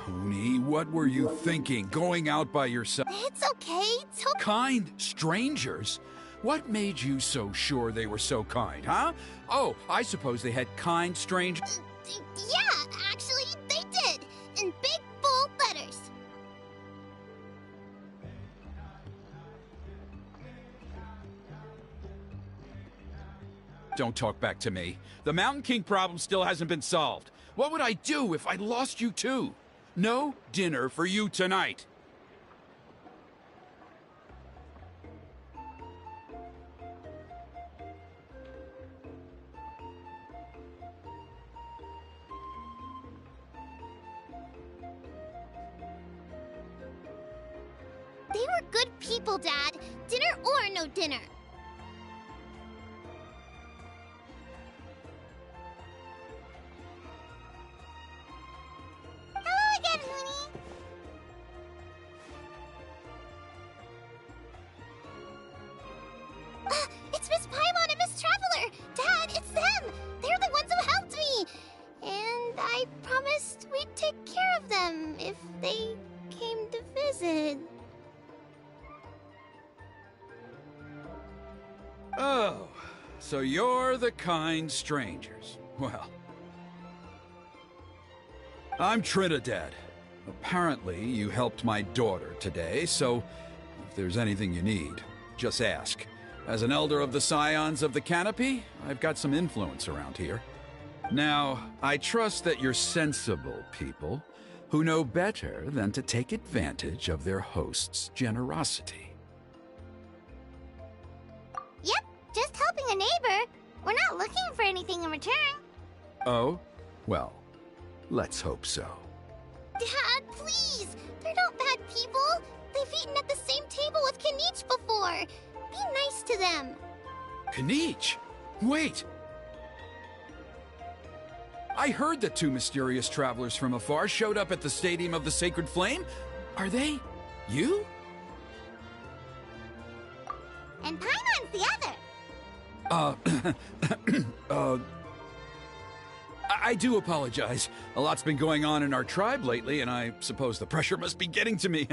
Honey, what were you thinking, going out by yourself? It's okay, it's okay. Kind strangers? What made you so sure they were so kind, huh? Oh, I suppose they had kind strangers. Yeah, actually, they did. In big, bold letters. Don't talk back to me. The Mountain King problem still hasn't been solved. What would I do if I lost you too? No dinner for you tonight. They were good people, Dad. Dinner or no dinner. Hello again, Hoonie. It's Miss Paimon and Miss Traveler. Dad, it's them. They're the ones who helped me. And I promised we'd take care of them if they came to visit. Oh, so you're the kind strangers. Well, I'm Trinidad. Apparently, you helped my daughter today, so if there's anything you need, just ask. As an elder of the Scions of the Canopy, I've got some influence around here. Now, I trust that you're sensible people who know better than to take advantage of their host's generosity. Yep, just helping a neighbor. We're not looking for anything in return. Oh? Well, let's hope so. Dad, please! They're not bad people. They've eaten at the same table with Kanich before. Be nice to them. Kanich? Wait! I heard that two mysterious travelers from afar showed up at the Stadium of the Sacred Flame. Are they you? And Paimon's the other. I do apologize. A lot's been going on in our tribe lately, and I suppose the pressure must be getting to me.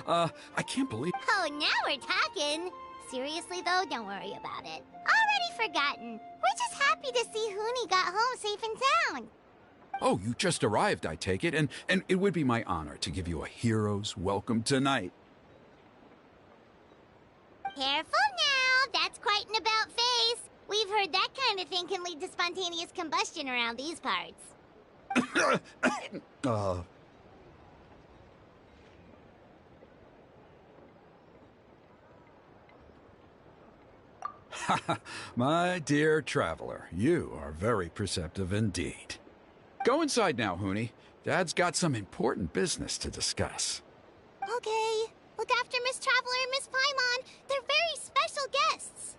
I can't believe... Oh, now we're talking. Seriously, though, don't worry about it. Already forgotten. We're just happy to see Hoonie got home safe and sound. Oh, you just arrived, I take it, and it would be my honor to give you a hero's welcome tonight. Careful now, that's quite an about-face. We've heard that kind of thing can lead to spontaneous combustion around these parts. My dear traveler, you are very perceptive indeed. Go inside now, Hoonie. Dad's got some important business to discuss. Okay. Look after Miss Traveler and Miss Paimon. They're very special guests.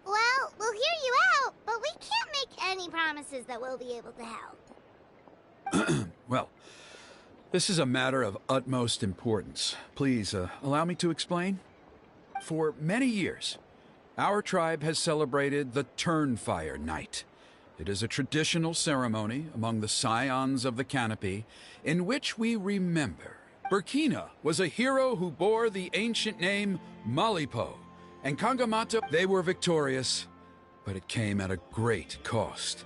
Well, we'll hear you out, but we can't make any promises that we'll be able to help. Well, this is a matter of utmost importance. Please, allow me to explain. For many years, our tribe has celebrated the Turnfire Night. It is a traditional ceremony among the Scions of the Canopy in which we remember Burkina was a hero who bore the ancient name Malipo, and Kangamata, they were victorious, but it came at a great cost.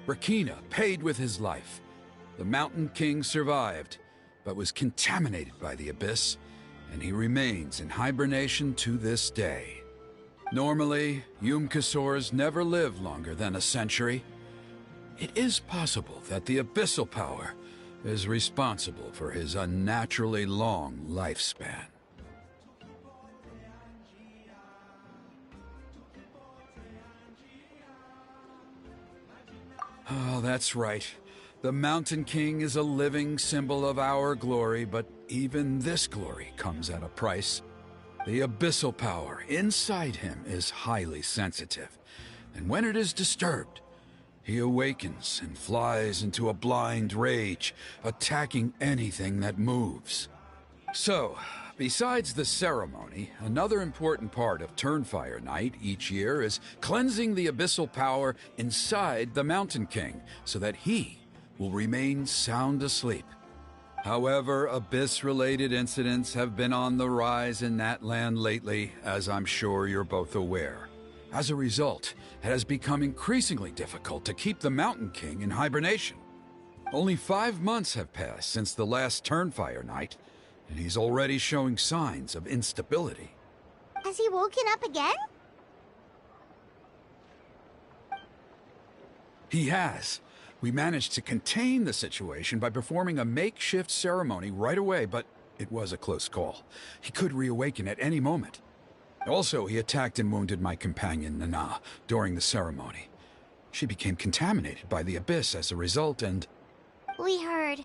Burkina paid with his life. The Mountain King survived, but was contaminated by the Abyss, and he remains in hibernation to this day. Normally, Yum-Kassors never live longer than a century. It is possible that the Abyssal Power is responsible for his unnaturally long lifespan. Oh, that's right. The Mountain King is a living symbol of our glory, but even this glory comes at a price. The abyssal power inside him is highly sensitive, and when it is disturbed, he awakens and flies into a blind rage, attacking anything that moves. So, besides the ceremony, another important part of Turnfire Night each year is cleansing the abyssal power inside the Mountain King so that he will remain sound asleep. However, Abyss-related incidents have been on the rise in Natlan lately, as I'm sure you're both aware. As a result, it has become increasingly difficult to keep the Mountain King in hibernation. Only 5 months have passed since the last Turnfire night, and he's already showing signs of instability. Has he woken up again? He has. We managed to contain the situation by performing a makeshift ceremony right away, but it was a close call. He could reawaken at any moment. Also, he attacked and wounded my companion, Nana, during the ceremony. She became contaminated by the Abyss as a result, and... We heard.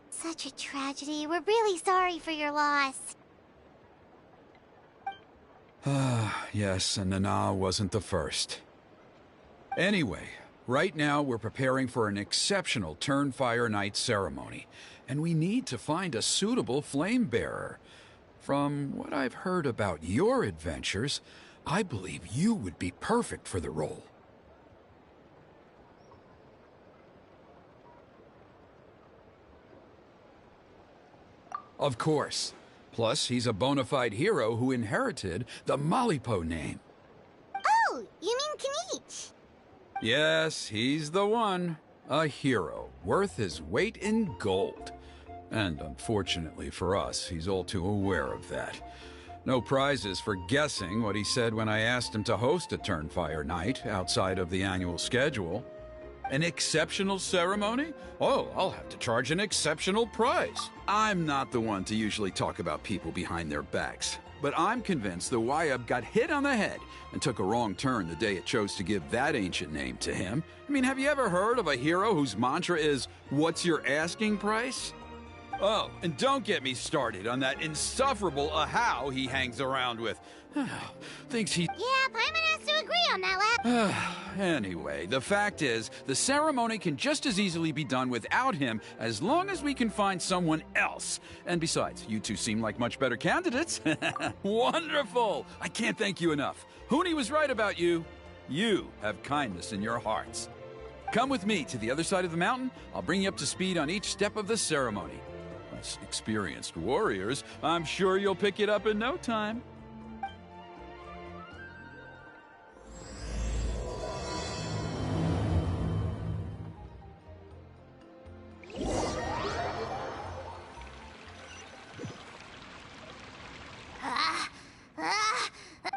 Such a tragedy. We're really sorry for your loss. Yes, and Nana wasn't the first. Anyway, right now we're preparing for an exceptional Turnfire Night ceremony, and we need to find a suitable flame bearer. From what I've heard about your adventures, I believe you would be perfect for the role. Of course. Plus, he's a bona fide hero who inherited the Malipo name. Oh, you mean Kinich? Yes, he's the one. A hero, worth his weight in gold. And unfortunately for us, he's all too aware of that. No prizes for guessing what he said when I asked him to host a Turnfire night outside of the annual schedule. An exceptional ceremony? Oh, I'll have to charge an exceptional price. I'm not the one to usually talk about people behind their backs, but I'm convinced the Wyab got hit on the head and took a wrong turn the day it chose to give that ancient name to him. I mean, have you ever heard of a hero whose mantra is, "What's your asking price?" Oh, and don't get me started on that insufferable Ahau he hangs around with. Thinks he... Yeah, Paimon has to agree on that, lad. Anyway, the fact is, the ceremony can just as easily be done without him as long as we can find someone else. And besides, you two seem like much better candidates. Wonderful! I can't thank you enough. Huni was right about you. You have kindness in your hearts. Come with me to the other side of the mountain. I'll bring you up to speed on each step of the ceremony. As experienced warriors, I'm sure you'll pick it up in no time.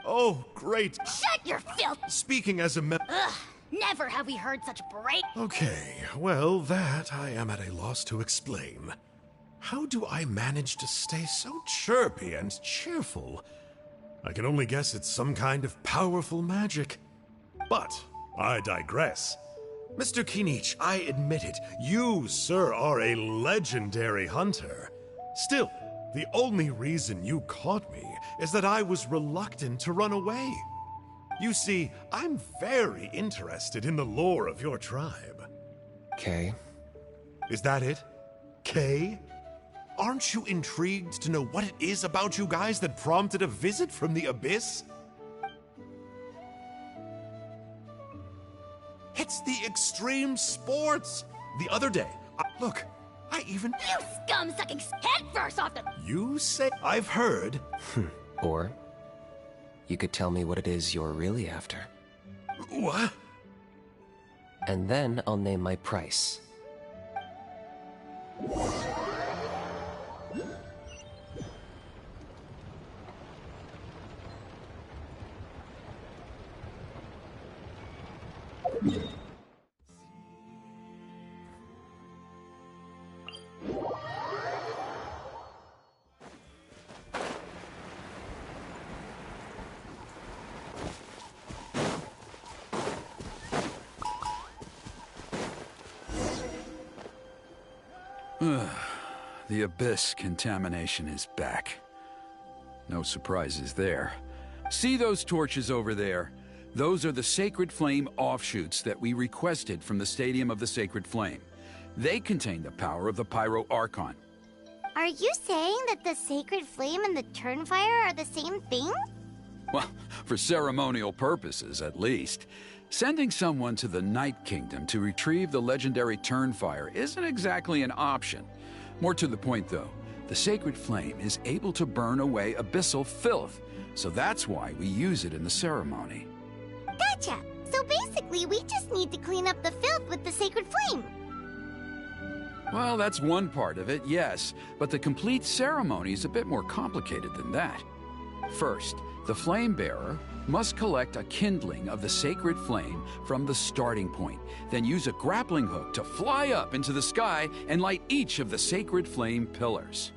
Oh, great. Shut your filth! Speaking as a Ugh, never have we heard such break. Okay, well, that I am at a loss to explain. How do I manage to stay so chirpy and cheerful? I can only guess it's some kind of powerful magic. But I digress. Mr. Kinich, I admit it, you, sir, are a legendary hunter. Still, the only reason you caught me is that I was reluctant to run away. You see, I'm very interested in the lore of your tribe. Kay? Is that it? Kay? Aren't you intrigued to know what it is about you guys that prompted a visit from the Abyss? It's the extreme sports! The other day, look, I even... You scum-sucking head first off the... You say... I've heard... Or you could tell me what it is you're really after. What? And then I'll name my price. The Abyss contamination is back. No surprises there. See those torches over there? Those are the Sacred Flame offshoots that we requested from the Stadium of the Sacred Flame. They contain the power of the Pyro Archon. Are you saying that the Sacred Flame and the Turnfire are the same thing? Well, for ceremonial purposes, at least. Sending someone to the Night Kingdom to retrieve the legendary Turnfire isn't exactly an option. More to the point, though, the sacred flame is able to burn away abyssal filth, so that's why we use it in the ceremony. Gotcha! So basically, we just need to clean up the filth with the sacred flame. Well, that's one part of it, yes, but the complete ceremony is a bit more complicated than that. First, the flame bearer must collect a kindling of the sacred flame from the starting point, then use a grappling hook to fly up into the sky and light each of the sacred flame pillars.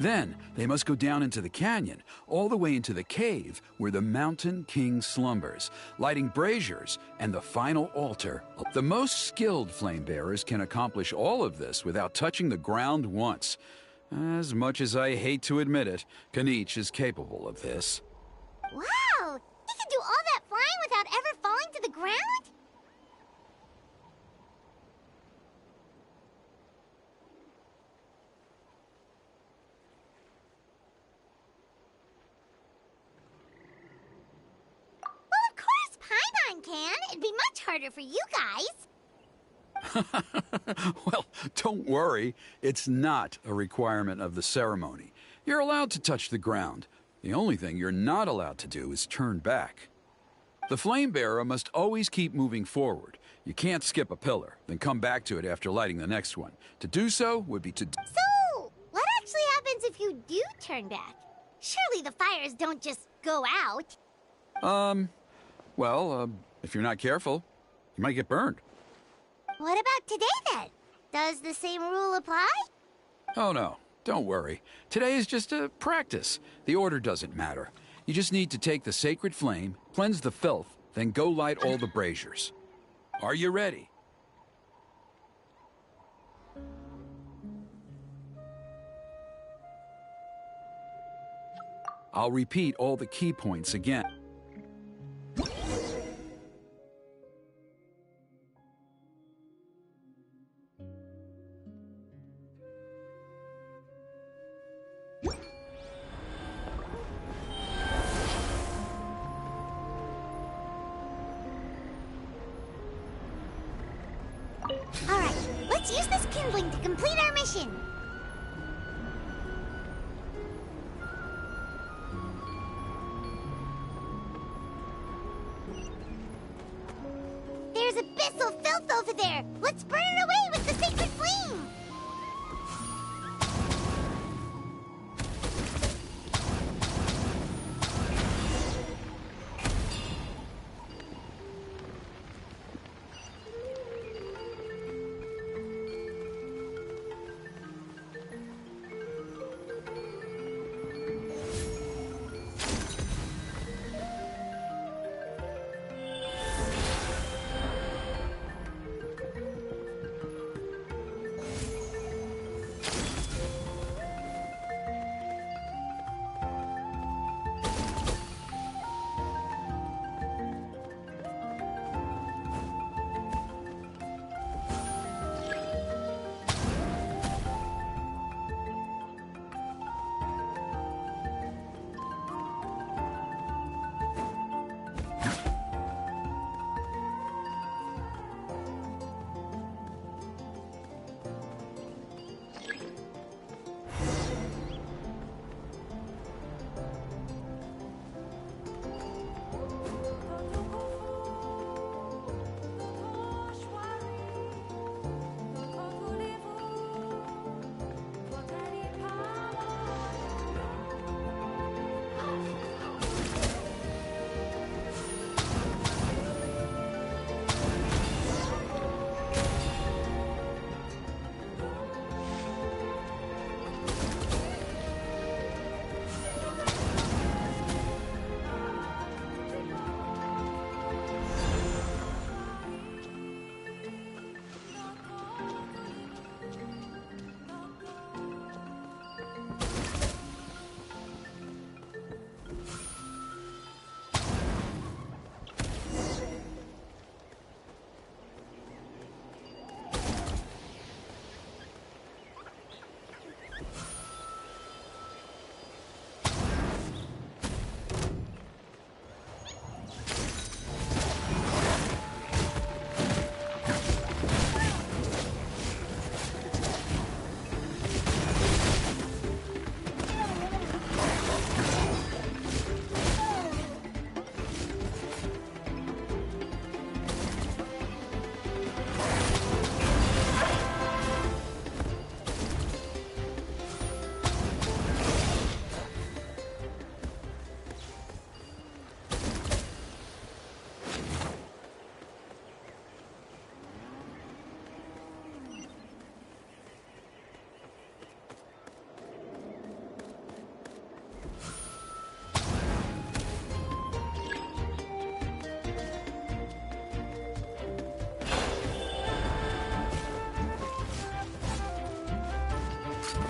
Then, they must go down into the canyon, all the way into the cave where the Mountain King slumbers, lighting braziers and the final altar. The most skilled flame bearers can accomplish all of this without touching the ground once. As much as I hate to admit it, Kanich is capable of this. Wow! He can do all that flying without ever falling to the ground? Well, of course Paimon can. It'd be much harder for you guys. Well, don't worry. It's not a requirement of the ceremony. You're allowed to touch the ground. The only thing you're not allowed to do is turn back. The flame bearer must always keep moving forward. You can't skip a pillar, then come back to it after lighting the next one. To do so would be to... So, what actually happens if you do turn back? Surely the fires don't just go out. If you're not careful, you might get burned. What about today, then? Does the same rule apply? Oh, no. Don't worry. Today is just a practice. The order doesn't matter. You just need to take the sacred flame, cleanse the filth, then go light all the braziers. Are you ready? I'll repeat all the key points again. Alright, let's use this kindling to complete our mission. There's abyssal filth over there. Let's burn it away with the sacred flame.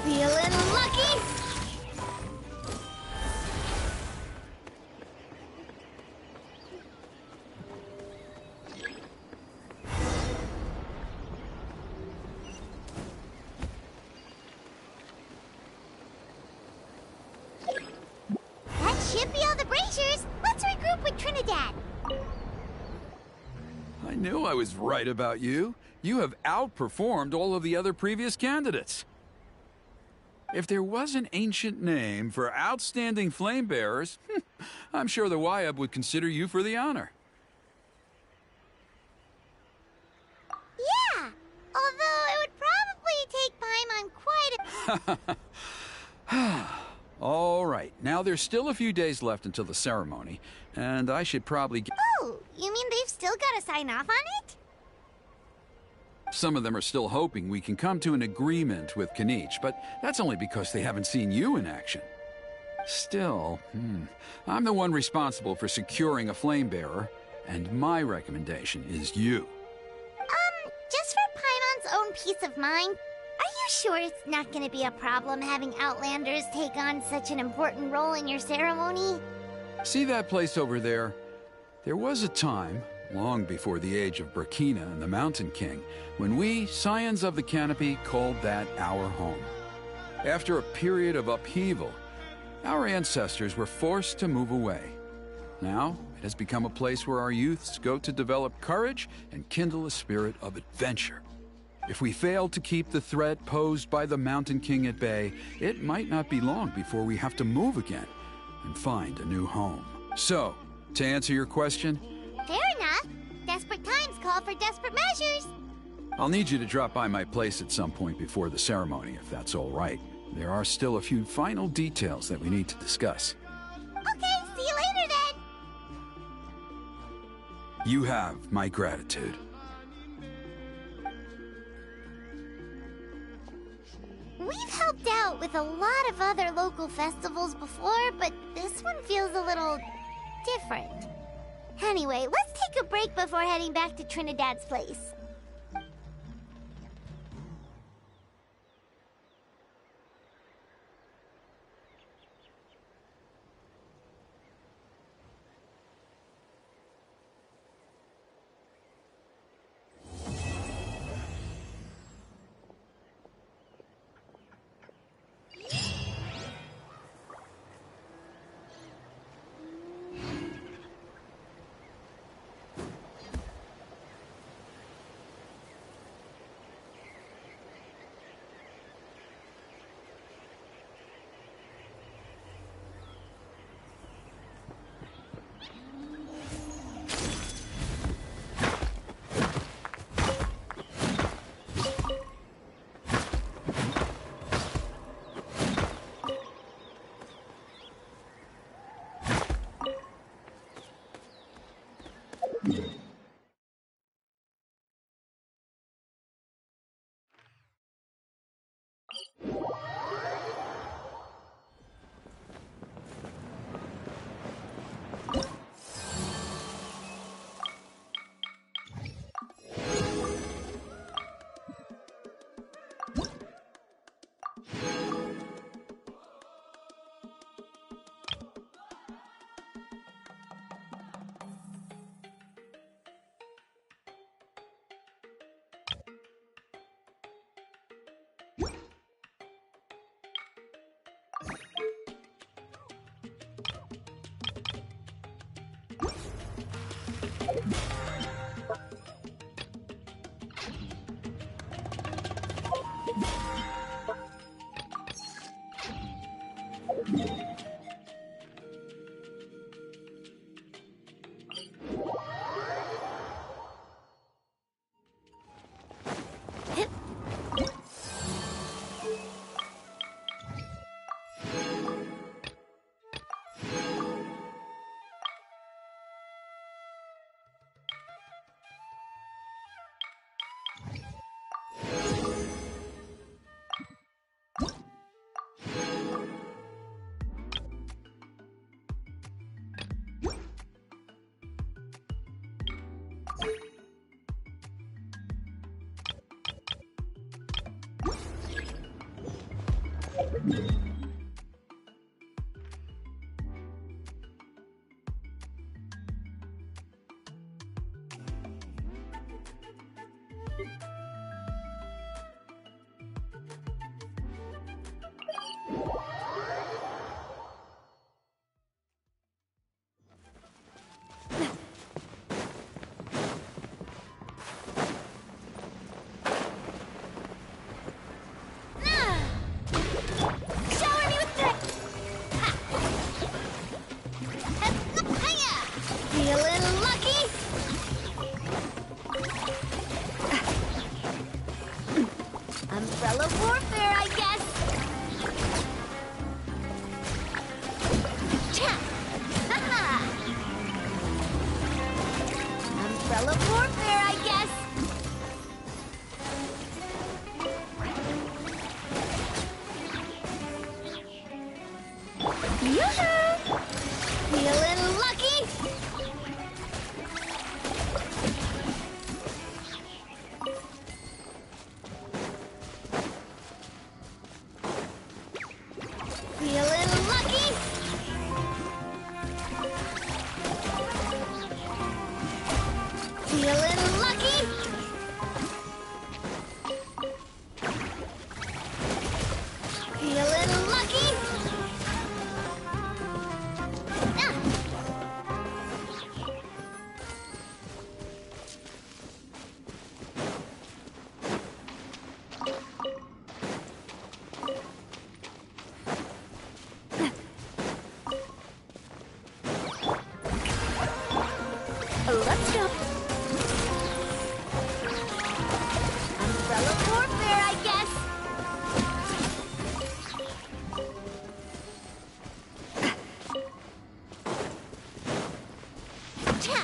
Feeling lucky? That should be all the braziers. Let's regroup with Trinidad. I knew I was right about you. You have outperformed all of the other previous candidates. If there was an ancient name for outstanding flame bearers, I'm sure the Wyab would consider you for the honor. Yeah, although it would probably take Paimon quite a... All right, now there's still a few days left until the ceremony, and I should probably get... Oh, you mean they've still got to sign off on it? Some of them are still hoping we can come to an agreement with Kanich, but that's only because they haven't seen you in action. Still, I'm the one responsible for securing a flame bearer, and my recommendation is you. Just for Paimon's own peace of mind, are you sure it's not going to be a problem having Outlanders take on such an important role in your ceremony? See that place over there? There was a time, long before the age of Burkina and the Mountain King, when we, Scions of the Canopy, called that our home. After a period of upheaval, our ancestors were forced to move away. Now, it has become a place where our youths go to develop courage and kindle a spirit of adventure. If we fail to keep the threat posed by the Mountain King at bay, it might not be long before we have to move again and find a new home. So, to answer your question, Fair enough. Desperate times call for desperate measures. I'll need you to drop by my place at some point before the ceremony, if that's all right. There are still a few final details that we need to discuss. Okay, see you later then. You have my gratitude. We've helped out with a lot of other local festivals before, but this one feels a little different. Anyway, let's take a break before heading back to Trinidad's place. Shower me with that! Hiya! Feeling lucky? Umbrella warfare, I guess. Cha! Ha-ha! Umbrella warfare, I guess. Yoo-hoo! Feeling lucky? Feeling lucky? Feeling lucky? Feeling lucky? Ah! Let's go. Umbrella warfare, I guess. Cha!